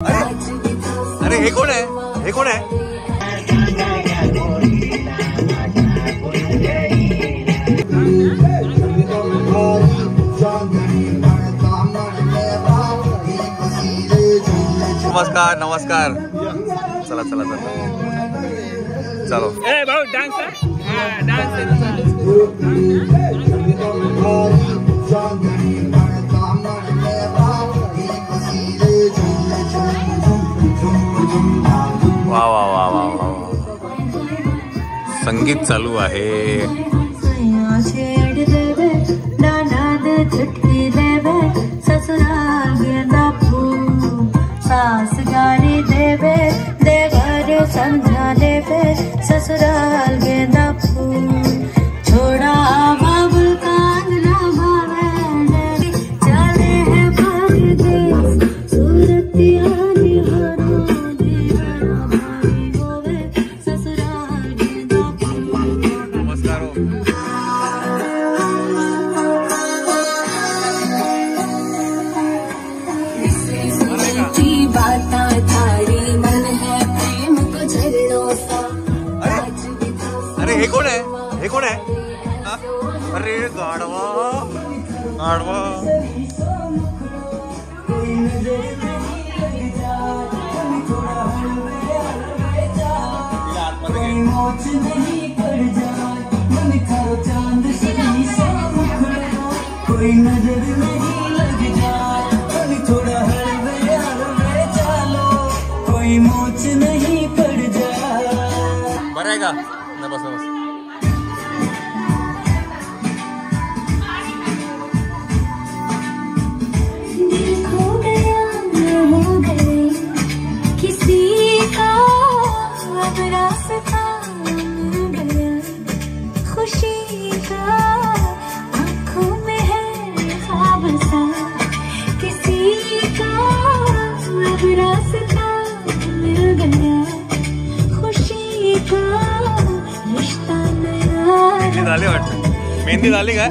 अरे हे कोण आहे? हे कोण आहे? नमस्कार नमस्कार. चला चला चला चलो. ए भाऊ डान्स वा वा वा वा वा. संगीत चालू आहे. सास गाने देवे देवर संध्या देवे ससुराल गेंदा फूल छोड़ा बाबुल कांगना भावे चले हैं परदेस सूरतिया निहारो देवरा भाई होवे ससुराल गेंदा फूल. नमस्कार. बाता थारी मन है प्रेम को झगड़ों सा. अरे हे कोण आहे? हे कोण आहे? अरे गाढवा गाढवा. कोई नजर नहीं लग जाए थोड़ा कोई मोच नहीं पड़ जाए. बरं आहे का? नाही बस बस. दिल खो गया हो गए किसी का अब रास्ता मिल गया खुशी का आँखों में है ख्वाब सा किसी का अब रास्ता मेहंदी झाली वाटतं. मेहंदी झाली काय?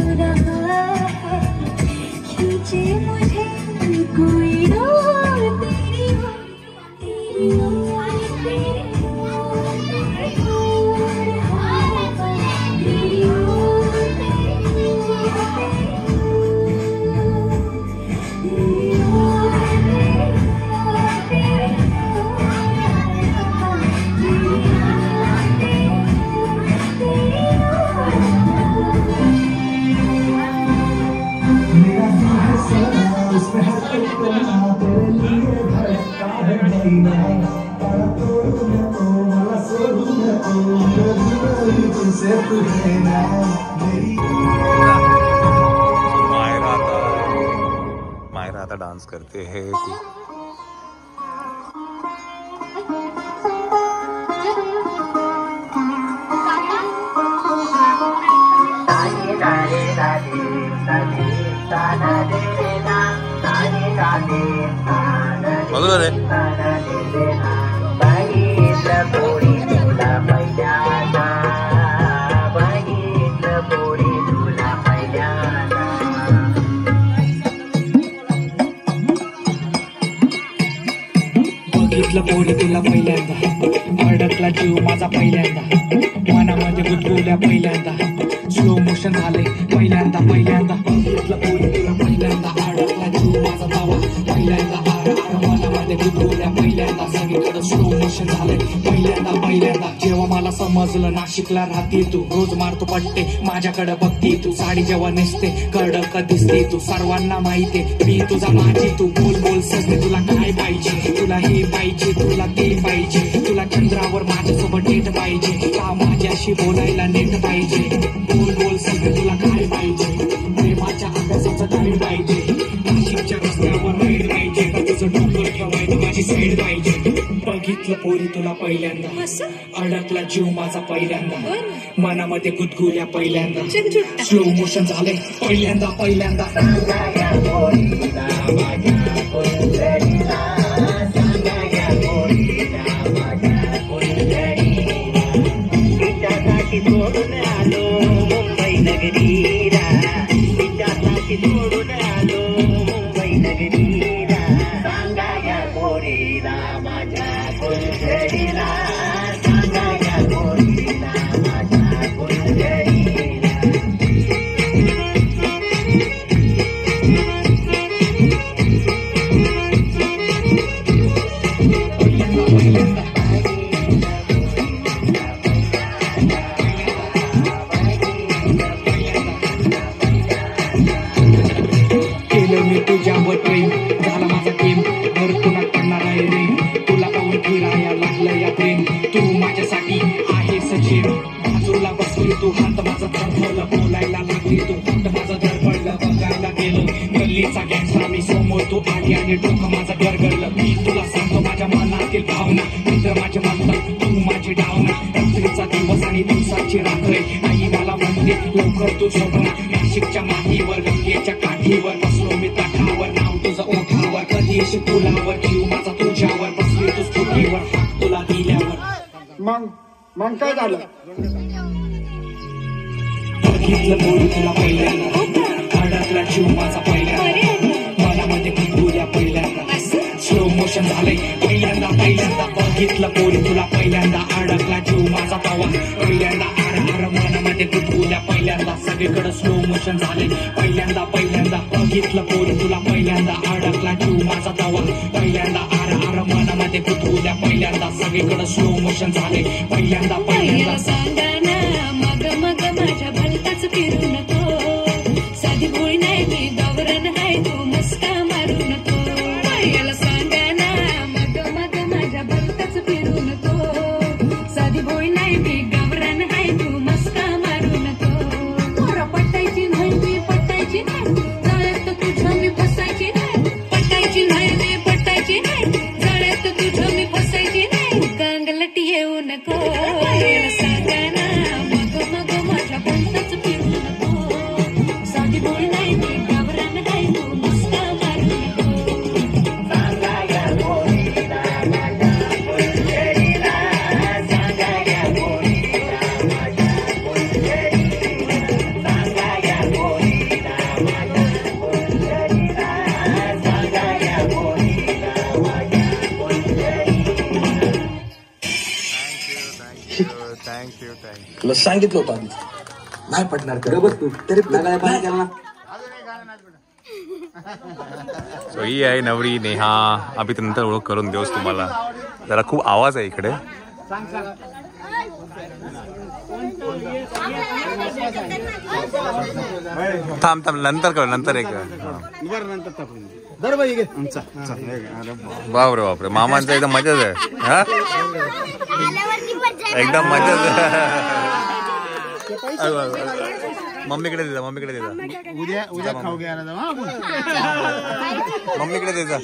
मायरा आता डांस करते है. बघू रे. बघितलं पोरी तुला पहिल्यांदा अडकला जीव माझा पहिल्यांदा मनामध्ये गुदगुल्या पहिल्यांदा स्लो मोशन झाले पहिल्यांदा बघितलं पोरी तुला पहिल्यांदा अडकला जीव माझा दावा पहिल्यांदा मनामध्ये गुदगुल्या पहिल्यांदा सगळीकडे स्लो मोशन झाले पहिल्यांदा जेव्हा मला समजलं नाशिकला राहते तू रोज मारतो पट्टे माझ्याकडे बघती तू साडी जेव्हा नेसते कडक दिसते तू सर्वांना माहिती मी तुझा माझी तू बोल बोल सजते तुला काय पाहिजे तुला हे पाहिजे तुला ते पाहिजे तुला चंद्रावर माझ्यासोबत नेट पाहिजे का माझ्याशी बोलायला नेट पाहिजे बोल बोल सगळं तुला काय पाहिजे प्रेमाच्या अभ्यासाचं गाईड पाहिजे नाशिकच्या रस्त्यावर राईड पाहिजे का तुझं डोंगर ठेवायला माझी साईड पाहिजे बघितलं पोरी तुला पहिल्यांदा अडकला जीव माझा पहिल्यांदा मनामध्ये गुदगुल्या पहिल्यांदा स्लो मोशन झाले पहिल्यांदा केलं मी तुझ्यावर प्रेम झाला माझा गेम घर पुन्हा पडणार आहे रे तुला पाहून फिराया लागलं या प्रेम तू माझ्यासाठी आहे सचिन बाजूला बसली तू हात माझा थरथरलं बोलायला लागली तू हात माझं धडपडलं बघायला गेलो गल्लीचा गॅंगस्टर मी समोर तू आली आणि डोकं माझं गरगरलं मी तुला सांगतो माझ्या मनातील भावना मित्र माझे म्हणतात तू माझी डावना रात्रीचा दिवस आणि दिवसाची रात्र आई मला म्हणते लवकर तू झोपना नाशिकच्या मातीवर गंगेच्या काठीवर बसलो मी तटावर नाव तुझं ओठावर कधी येशील पुलावर जीव माझा तुझ्यावर बसली तू स्कूटीवर हात तुला दिल्यावर मग काय झालं? बघितलं पोरी तुला पहिल्यांदा अडकला जीव माझा पहिल्यांदा मनामध्ये गुदगुल्या पहिल्यांदा स्लो मोशन झालंय पहिल्यांदा बघितलं पोरी तुला पहिल्यांदा अडकला जीव माझा तवा पहिल्यांदा आर मनामध्ये गुदगुल्या पहिल्यांदा सगळीकडे स्लो मोशन झालंय पहिल्यांदा बघितलं पोरी तुला पहिल्यांदा अडकला जीव माझा तवा पहिल्यांदा आर मनामध्ये गुदगुल्या पहिल्यांदा सगळीकडे स्लो मोशन झालंय पहिल्यांदा सांगा ना मग माझ्या भलताच फिरू नको साधी भोळी नाही मी गावरान आहे तू मस्का मारू नको याला सांगा ना मग माझ्या भलताच फिरू नको साधी भोळी नाही मी गावरान आहे तू मस्का मारू नको पोरं पटायची नाही मी पटायची नाही जाळ्यात तुझं मी फसायची नाही पटायची नाही मी पटायची नाही जाळ्यात तुझं मी फसायची नाही कांगलट येऊ नको याला सांगा ना मग माझ्या भलताच फिरू नको साधी भोळी नाही मी गावरान आहे तू मस्का मारू थँक्यू तुला सांगितलं होतं आधी नाही पडणार का बस तू तरी लगाया पाणी केला ना. सो ही आहे नवरी नेहा आम्ही तर नंतर ओळख करून देऊस तुम्हाला जरा खूप आवाज आहे इकडे थांब नंतर कर नंतर एक बापरे मामांचा एकदम मजाच आहे हा एकदम मजाच मम्मीकडे देजा उद्या खाऊ घ्यायला जाऊ मम्मीकडे देजा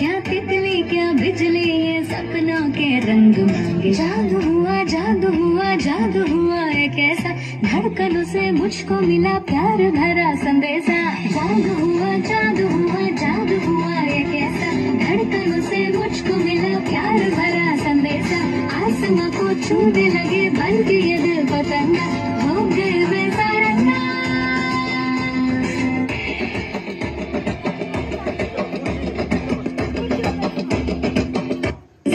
क्या तितली क्या बिजली ये सपनों के रंग मांगे जादू हुआ एक ऐसा धड़कनों से मुझको मिला प्यार भरा संदेशा जादू हुआ एक ऐसा धड़कनों से मुझको मिला प्यार भरा संदेशा आसमां को छूने लगे बन के ये दिल पतंगा हो गए बेसारंगा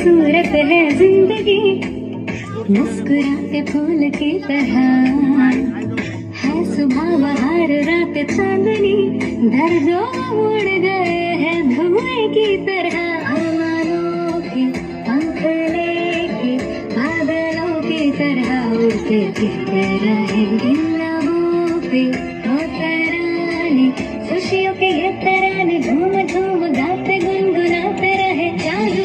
सूरत है जिंदगी मुस्कुराते फूल की तरह है सुबह बहार रात चांदनी दर्दों उड़ गए हैं धुएं की तरह आसमानों के पंख लेके बादलों की तरह उड़ते फिरते रहे इन लबों पे हो तराने खुशियों के ये तराने झूम झूम गाते गुनगुनाते रहे जादू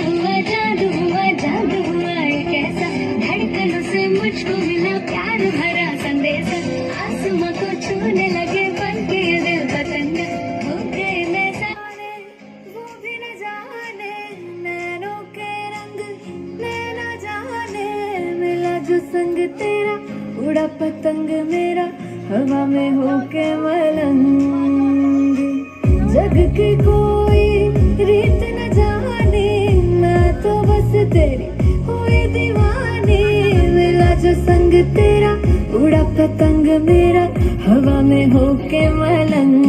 हुआ एक ऐसा धड़कनों से मुझको मिला प्यार भरा संदेशा आसमां को छूने लगे बन के ये दिल पतंगा हो गए मैं सारे वो भी न जाने नैनों के रंग मैं न जाने मिला जो संग तेरा उड़ा पतंग मेरा हवा में होके मलंग जग की कोई पतंग मेरा हवा में होके मलंग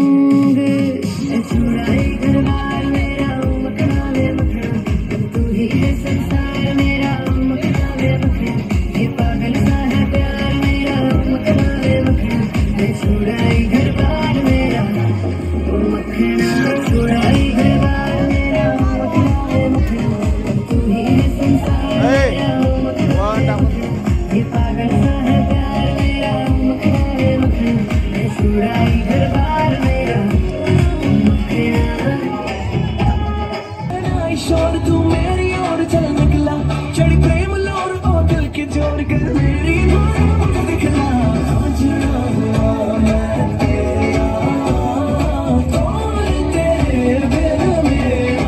छुड़ाई घर बार मेरा मखना वे मखना तू ही है संसार मेरा मखना वे मखना ये पागल सा है प्यार मेरा मखना वे मखना छुड़ाई घर बार मेरा मखना छुड़ाई घर बार मेरा मखना वे मखना तू ही है संसार मेरा मखना ये पागल सा है प्यार मेरा मखना वे मखना छुड़ाई घर बार मेरा शोर तू मेरी ओर चल निकला चढ़ी प्रेम लोर ओ दिल के जोड़ कर मेरी मुझे दिखला जुड़ा हुआ मैं तेरा कौन तेरे दिल मेरा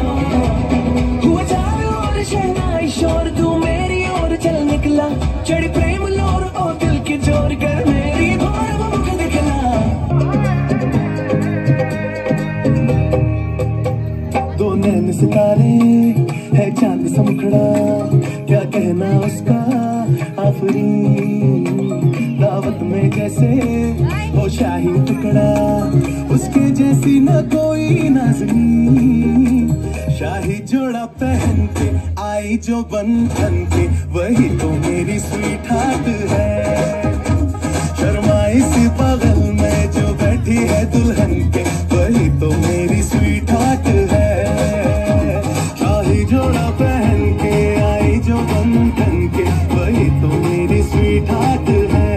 हुआ चारों or shehnai sure Tu Mary or चल निकला चढ़ी प्रेम लोर ओ दिल के जोड़ कर मेरी मुझे दिखला दो नैन सितारे है चांद सा मुखड़ा क्या कहना उसका आफरी दावत में जैसे हो शाही टुकड़ा उसके जैसी न कोई नाज़नी शाही जोड़ा पहन के आई जो बंधन के वही तो मेरी स्वीट हार्ट है शर्माई सी बगल में जो बैठी है दुल्हन के वही तो मेरी स्वीट हार्ट है शाही जोड़ा पहन के आई जो बंधन के वही तो मेरी स्वीट हार्ट है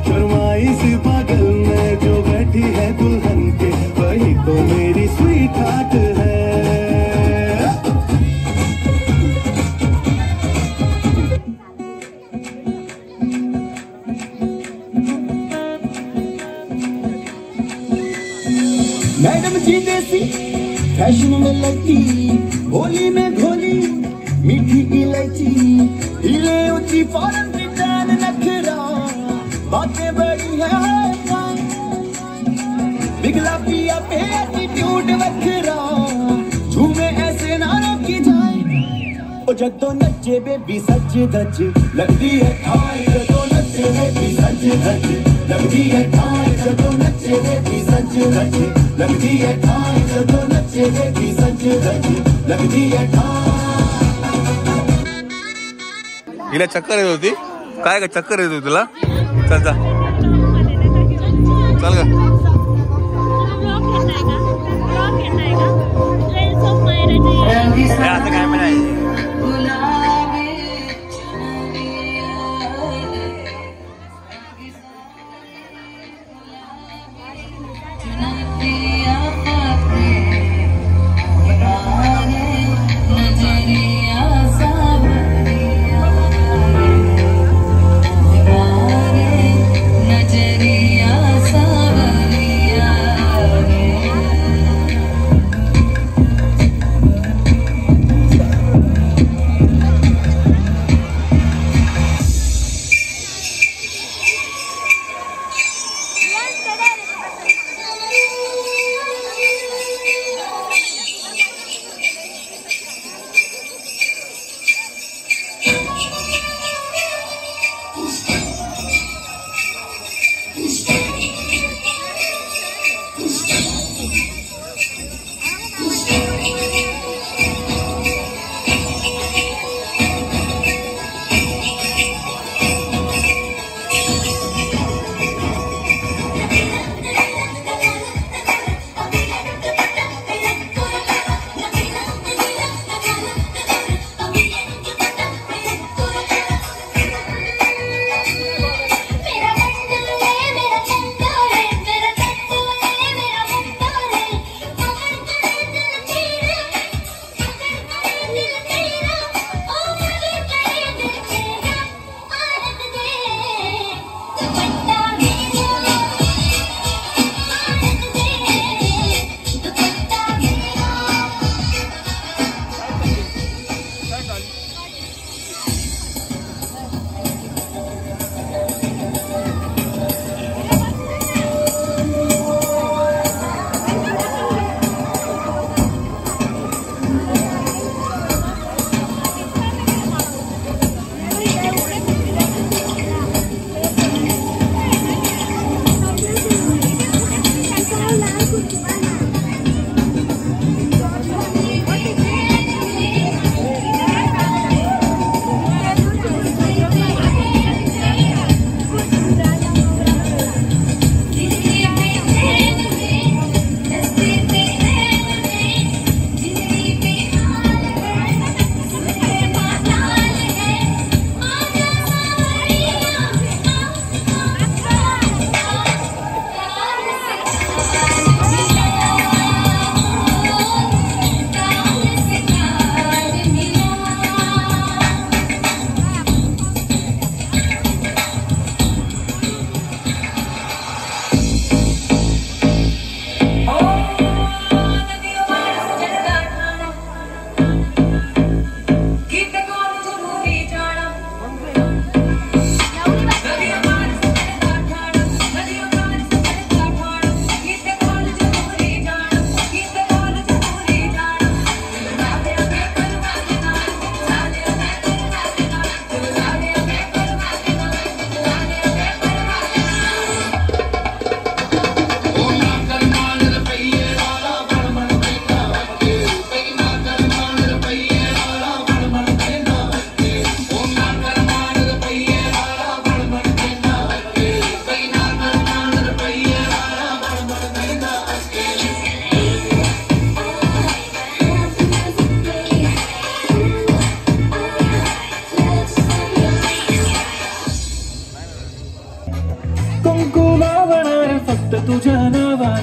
शर्माई सी बगल में जो बैठी है दुल्हन के वही तो मेरी स्वीट हार्ट है मैडम जी देसी फैशन में लगी होली में घोली मीठी इलायची हिले ऊंची फौरन रिटर्न नखरा बातें बड़ी है बिगला पिया पे एटीट्यूड वखरा झूमे ऐसे ना रोकी जाए ओ जदों नचे बेबी सच धज लगदी है ठाई जदों नचे बेबी सच धज लगदी है ठाई जदों नचे बेबी सच धज लगदी है ठाई जदों नचे बेबी सच धज लगदी है ठाई हिला चक्कर येत होती काय का चक्कर येत होती तुला चल जा चल ग आता काय म्हणायचं नजरिया सावरिया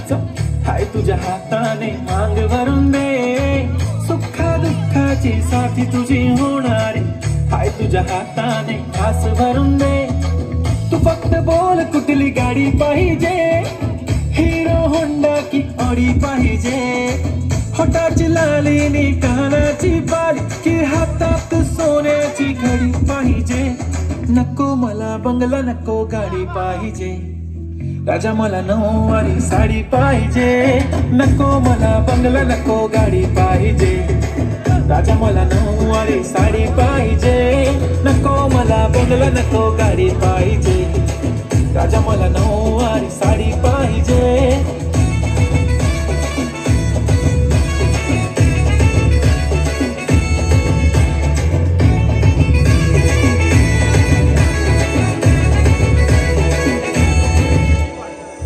जगाचा हाय तुझ्या हाताने मांग भरून दे, सुखा दुःखाची साथी तुझी होणारे हाय तुझ्या हाताने घास भरून दे. तू फक्त बोल कुठली गाडी पाहिजे, हिरो होंडा की ऑडी पाहिजे, होटाची लाली नी कानाची बाली की हातात सोन्याची घडी पाहिजे. नको मला बंगला नको गाडी पाहिजे, राजा मला नऊवारी साडी पाहिजे. नको मला बंगला नको गाडी पाहिजे, राजा मला नऊवारी साडी पाहिजे. नको मला बंगला नको गाडी पाहिजे, राजा मला नऊवारी साडी पाहिजे.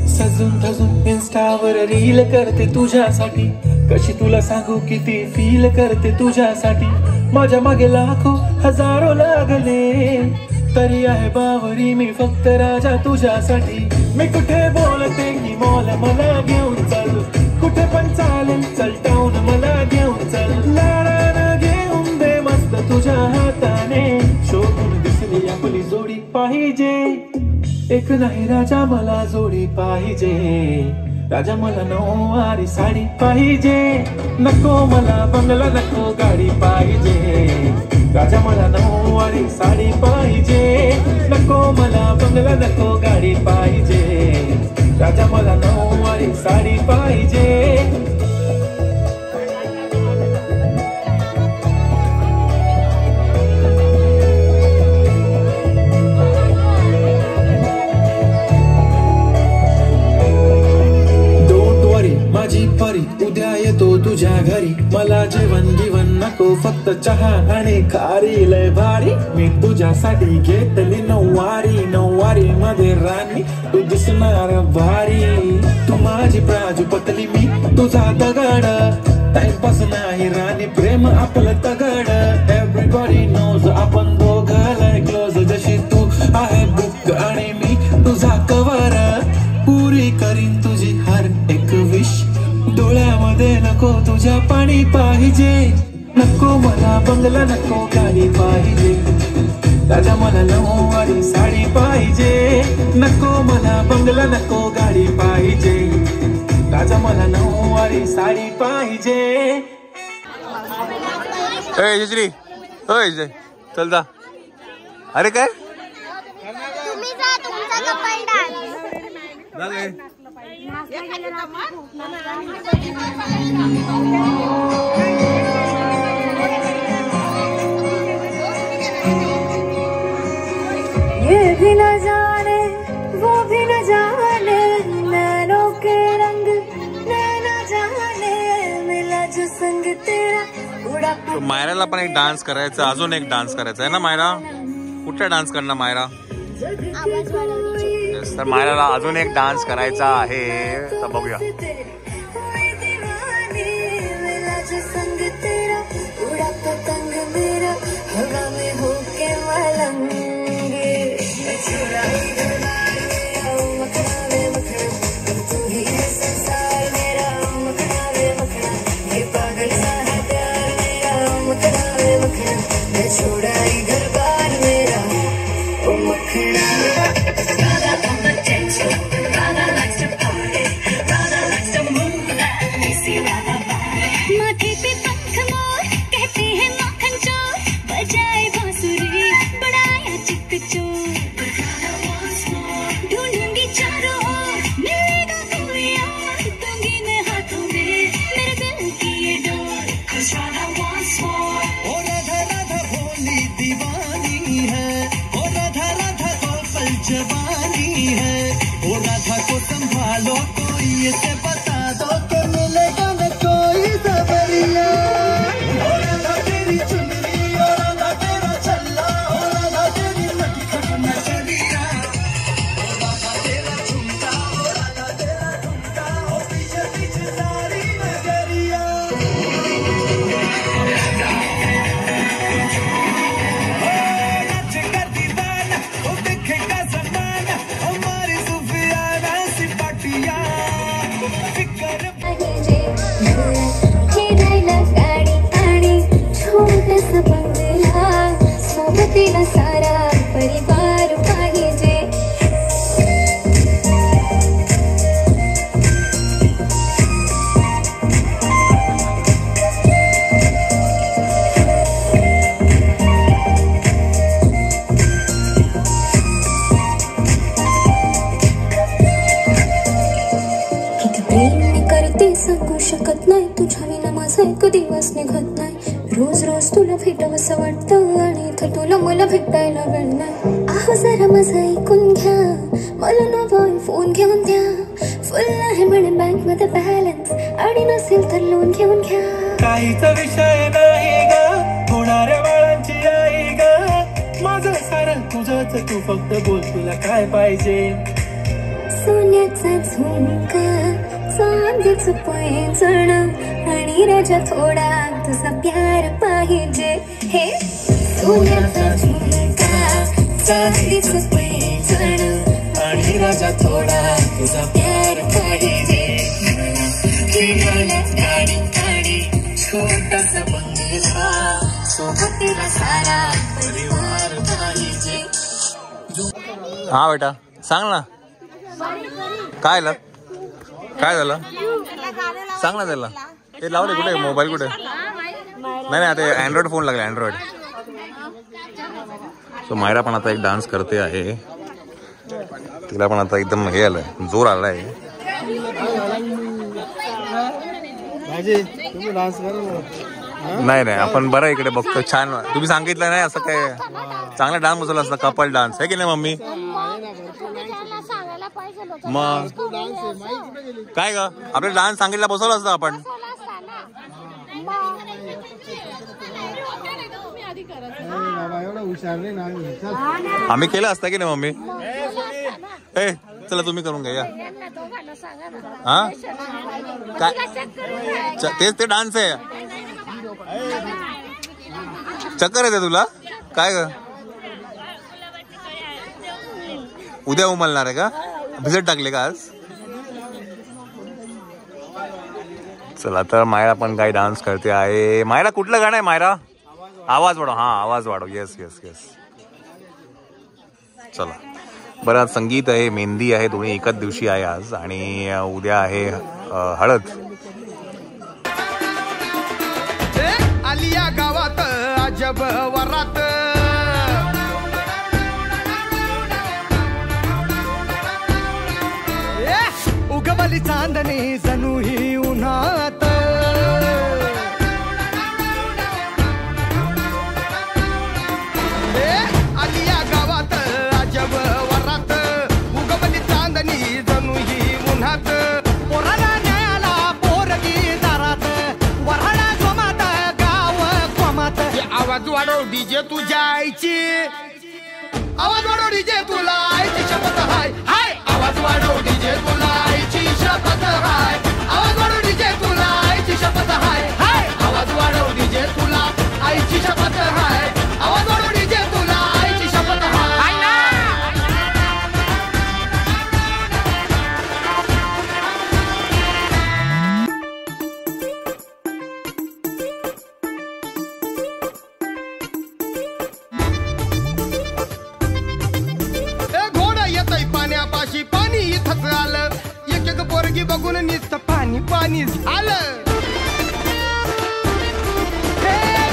सजून धजून इन्स्टावर रील करते तुझ्यासाठी, कशी तुला सांगू किती फील करते तुझ्यासाठी. माझ्या मागे लाखो हजारो लागले, तरी आहे बावरी मी फक्त राजा तुझ्यासाठी. मी कुठे बोलते की मॉल मला घेऊन चल, कुठे पण चालेल चल टाऊन मला घेऊन चल. लाडानं घेऊन दे मस्त तुझ्या हाताने, शोधून दिसली आपली जोडी पाहिजे. एक नाही राजा मला जोडी पाहिजे, राजा मला नऊवारी साडी पाहिजे. नको मला बंगला नको गाडी पाहिजे, राजा मला नऊवारी साडी पाहिजे. नको मला बंगला नको गाडी पाहिजे, राजा मला नऊवारी साडी पाहिजे. माझी परी उद्या येतो तुझ्या घरी, मला जेवण गिवण नको फक्त चहा आणि खारी लय भारी. मी तुझ्यासाठी घेतली नऊवारी, नऊवारी मध्ये राणी तू दिसणार भारी. तू माझी प्राजूपतली मी तुझा दगड, टाइमपास नाही राणी प्रेम आपलं तगड. एव्हरीबॉडी नोज आपण दोघं लय क्लोज, जशी तू आहे बुक आणि मी तुझा कवर. पुरी करीन तुझी हर एक विश, डोळ्यामध्ये नको तुझ्या पाणी पाहिजे. नको मला बंगला नको गाडी पाहिजे, राजा मला नऊवारी साडी पाहिजे. नको मला बंगला नको गाडी पाहिजे, राजा मला नऊवारी साडी पाहिजे. जयश्री जय चल जा. अरे काय तुम्ही जा, तुमचा कपल डान्स. ये भी न जाने वो भी न जाने, नैनों के रंग नैना जाने, मिला जो संग तेरा उड़ा. तो मायराला पण एक डान्स करायचा, अजून एक डान्स करायचा आहे ना मायरा. कुठला डान्स करणार मायरा? तर मायराला अजून एक डान्स करायचा आहे, तर बघूया. माथे पे पंख मोर कहते हैं माखन चोर, बजाए बांसुरी बढ़ाया चिक चोर. ढूंढूंगी चारों ओर मिलेगा कोई और, दूंगी मैं हाथों में मेरे दिल की ये door. 'Cause Radha wants more. ओ राधा राधा भोली नाही, तुझ्या विना माझा एक दिवस निघत नाही. रोज रोज तुला भेटावंसं वाटतं आणि इथं तुला मला भेटायला वेळ नाही. आहो जरा माझं ऐकून घ्या, मला नवा फोन घेऊन द्या. फुल आहे म्हणे बँक मध्ये बॅलन्स आणि नसेल तर लोन घेऊन घ्या. काहीच विषय नाही ग, होणाऱ्या बाळांची आई ग. माझं सारं तुझंच, तू फक्त बोल तुला काय पाहिजे. सोन्याचा झुमका, चांदीचं पैंजण आणि राजा थोडा तुझा प्यार पाहिजे. हे सोन्याचा झुमका, चांदीचं पैंजण आणि राजा थोडा तुझा प्यार पाहिजे. गाडी गाडी छोटासा बंगला, सोबतीला सारा परिवार पाहिजे. हा बेटा सांग ना काय झालं, काय झालं सांग ना त्याला. ते लावले कुठे मोबाईल, कुठे नाही नाही आता अँड्रॉइड फोन लागला अँड्रॉइड. सो मायरा पण आता एक डान्स करते आहे, तिला पण आता एकदम हे आलंय, जोर आलाय. नाही नाही आपण बरं इकडे बघतो, छान. तुम्ही सांगितलं नाही असं काय चांगला डान्स बसवला असता, कपल डान्स आहे की नाही मम्मी. मग काय ग आपल्याला डान्स सांगितला बसवला असता आपण. आम्ही केलं असता की नाही मम्मी. ए चला तुम्ही करून घ्या. हा काय तेच ते डान्स आहे. चक्कर येते तुला काय ग. उद्या उमलणार आहे का, भिजत टाकले का आज. चला तर मायरा पण काही डान्स करते आहे. मायरा कुठलं गाणं आहे मायरा, आवाज वाढव. हा आवाज वाढव. Yes yes yes. चला बरं संगीत आहे, मेहंदी आहे, दोन्ही एकाच दिवशी आहे आज. आणि उद्या आहे हळद. आलिया गावात अजब वरात, उगवली चांदणी जणू ही उन्हात. आलिया गावात अजब वरात, उगवली चांदणी जणू ही उन्हात. पोराला न्यायाला पोरगी दारात, वराळा जोमात गाव कोमात. आवाज वाढव डीजे तुझ्या आईची, आवाज वाढव डीजे तुला आईची शपथ हाय. हाय आवाज वाढव डीजे तुला आईची शपथ हाय. आवाज वाढव डीजे तुला आईची शपथ हाय. हाय आवाज वाढव डीजे तुला आईची शपथ हाय. आवाज वाढव डीजे तुला आईची शपथ हाय. घोडा येतय पाण्यापाशी, पाणी इथंच आलं. एक एक पोरगी बघून नुसतं पाणी पाणी झालं.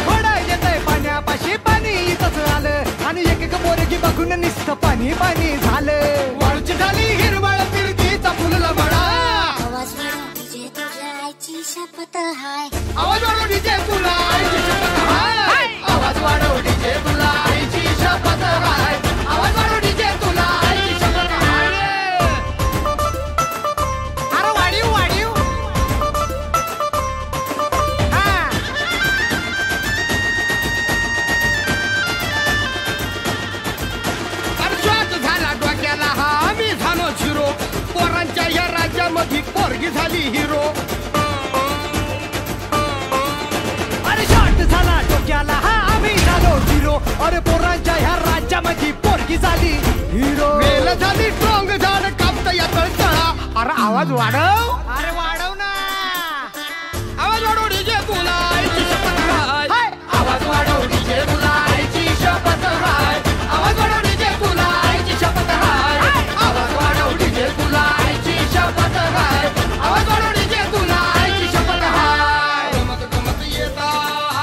घोडा येतय पाण्यापाशी, पाणी इथंच आलं. आणि एक एक पोरगी बघून नुसतं पाणी पाणी झालं. वाळूची झाली हिरवळ, फिरकीचा फुलला बडा. आवाज वाढव डीजे तुझ्या आईची शपथ हाय. आवाज वाढव डीजे तुला आईची शपथ हाय. आवाज वाढव डीजे तुला आईची शपथ हाय. आवाज वाढव डीजे तुला आईची शपथ हाय. अरे वाढीव वाढीव. अर्श्वात झाला डोक्याला हा, आम्ही झालो झिरो. पोरांच्या या राज्यामध्ये पोरगी झाली हिरो. झाला डोक्याला हा, आम्ही झालो हिरो. अरे पोरांच्या ह्या राज्यामध्ये पोरगी झाली हिरो. वेल झाली स्ट्रॉंग, झाड कापता या तळतळा. अरे आवाज वाढव, अरे वाढव ना. आवाज वाढव डीजे तुला आईची शपथ हाय. आवाज वाढव डीजे तुला आईची शपथ हाय. आवाज वाढव डीजे तुला आईची शपथ हाय. आवाज वाढव डीजे तुला आईची शपथ हाय. आवाज वाढव डीजे तुला आईची शपथ हाय. गमत गमत येता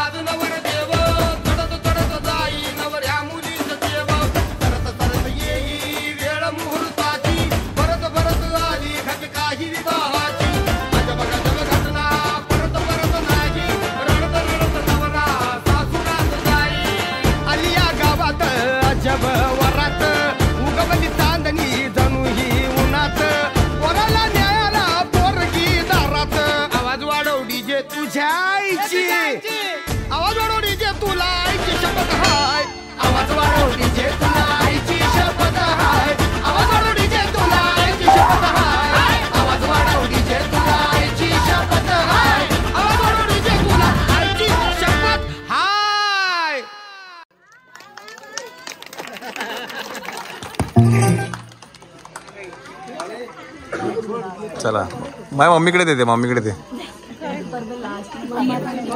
आज नवर देव, चढत चढत जाई नवऱ्या मुलीचं देव. तरत तरत येई वेळ मुहूर्ताची, परत परत आली घट काही विवाहाची. आवाज वाढव डीजे तुला आईची शपथ हाय आवाज वाढव डीजे तुला आईची शपथ हाय आवाज वाढव डीजे तुला आईची शपथ हाय आवाज वाढव डीजे तुला आईची शपथ हाय आवाज वाढव डीजे तुला आईची शपथ हाय. चला माझ्या मम्मीकडे देते मम्मीकडे दे.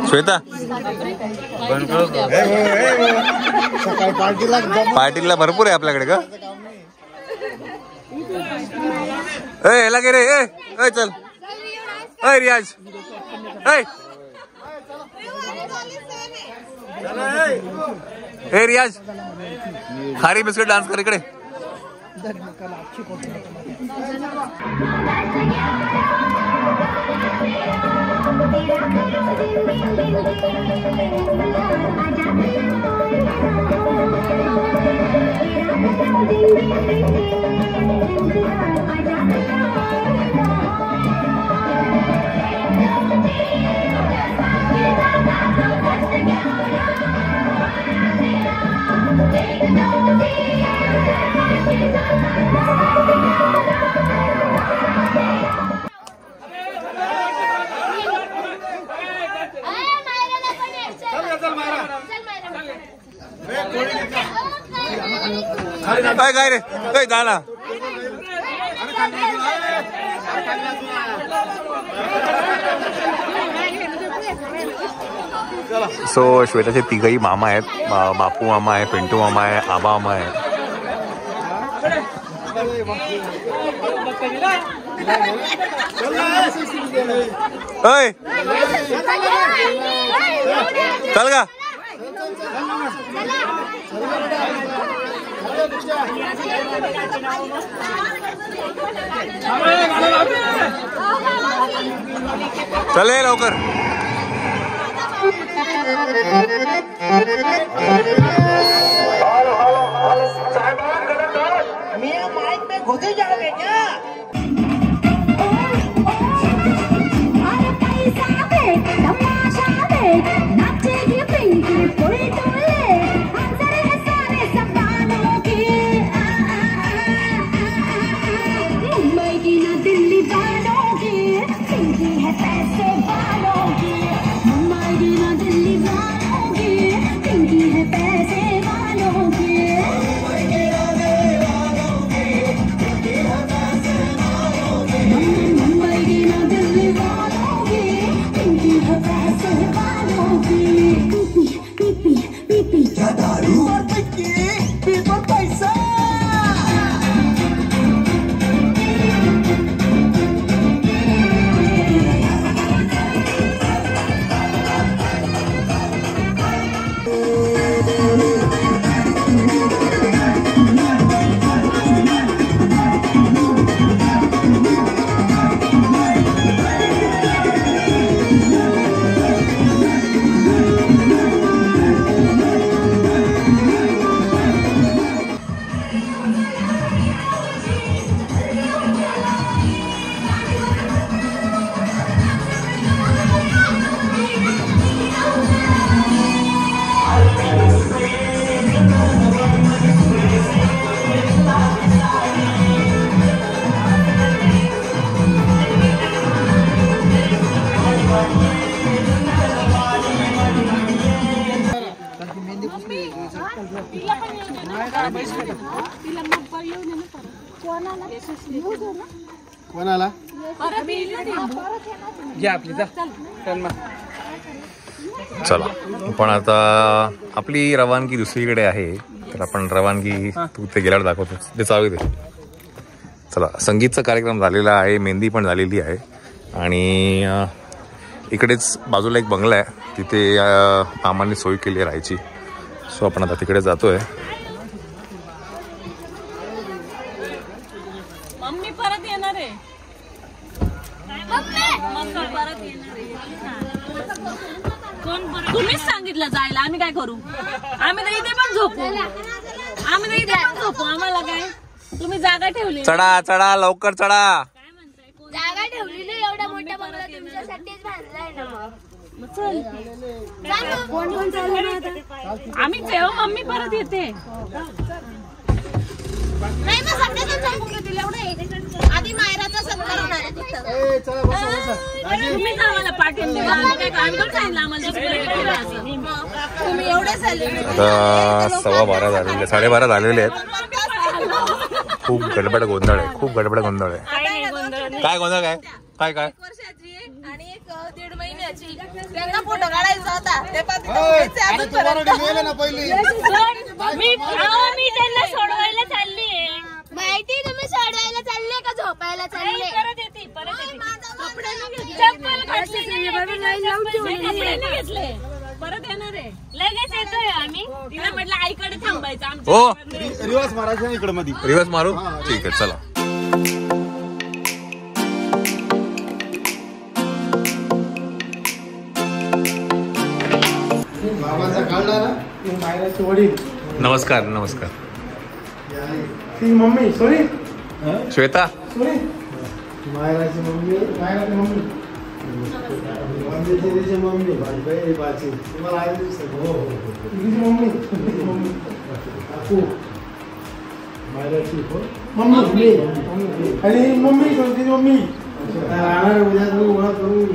श्वेता पार्टीला भरपूर आहे आपल्याकडे का. याला गे रे ए चल ए रियाज ए रियाज खारी बिस्किट डान्स कर इकडे. काय रे काय जाना सो श्वेताचे तिघही मामा आहेत. बापू मामा आहे, पिंटू मामा आहे, आबा मामा आहे. चल का चले लवकर. मैं माइक में घुसे जा बेटा. कोणाला चला पण आता आपली रवानगी दुसरीकडे आहे तर आपण रवानगी तू ते गेल्यावर दाखवतो ते चालू दे. चला संगीतचा कार्यक्रम झालेला आहे, मेहंदी पण झालेली आहे आणि इकडेच बाजूला एक बंगला आहे तिथे मामांनी सोय केली आहे राहायची. सो आपण आता तिकडे जातोय. मम्मी परत येणार आहे. तुम्हीच सांगितलं जायला, आम्ही काय करू? आम्ही तर इथे पण झोपू. आम्हाला काय तुम्ही जागा ठेवली. चढा चढा लवकर चढा. जागा ठेवली नाही, एवढा मोठा बंगला तुमच्यासाठीच बांधलाय ना. आम्ही जेव्हा मम्मी परत येते नाही मग सगळ्यांना सांगून घेतील एवढे आधी मायराचा सत्कार होणार आहे तिथं. तुम्हीच आम्हाला पाठवून तुम्ही एवढे आता 12:15 झालेले 12:30 झालेले आहेत. खूप गडबड गोंधळ आहे. खूप गडबड गोंधळ आहे. काय गोंधळ काय काय काय वर्षाची आणि एक 1.5 महिन्याची त्यांना फोटो काढायचा होता ते मी त्यांना सोडवायला चालली माहिती तुम्ही सोडवायला चालले का झोपायला चालले परत येते चप्पल घेतले परत येणार आहे लगेच येतोय आम्ही तिला म्हटलं आईकडे थांबायचं आमच्या हो रिवर्स मारायचं इकडे मध्ये रिवर्स मारू ठीक आहे चला. बाबाचा काढला ना मायराचे वडील. नमस्कार नमस्कार. ती मम्मी सोनी श्वेता मायराची मम्मी मायराची मम्मी तिची मम्मी बाची तुम्हाला आहे हो तिची मम्मी काकू मायराची मम्मी आणि मम्मी तिची मम्मी राहणार उद्या तुम्ही ओळख करून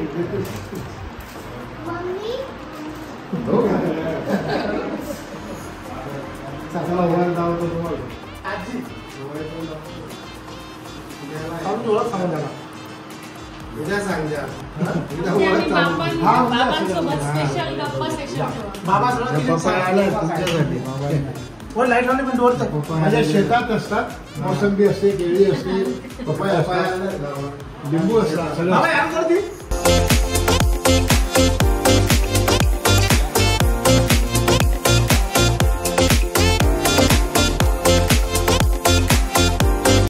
हो का चांगला ओळख दावतो तुम्हाला आजी ओळख सांगा त्याला उद्या सांग द्या बाबा लाईट लावली पण डोर माझ्या शेतात असतात मोसंबी असते केळी असते पपया असतात लिंबू असतात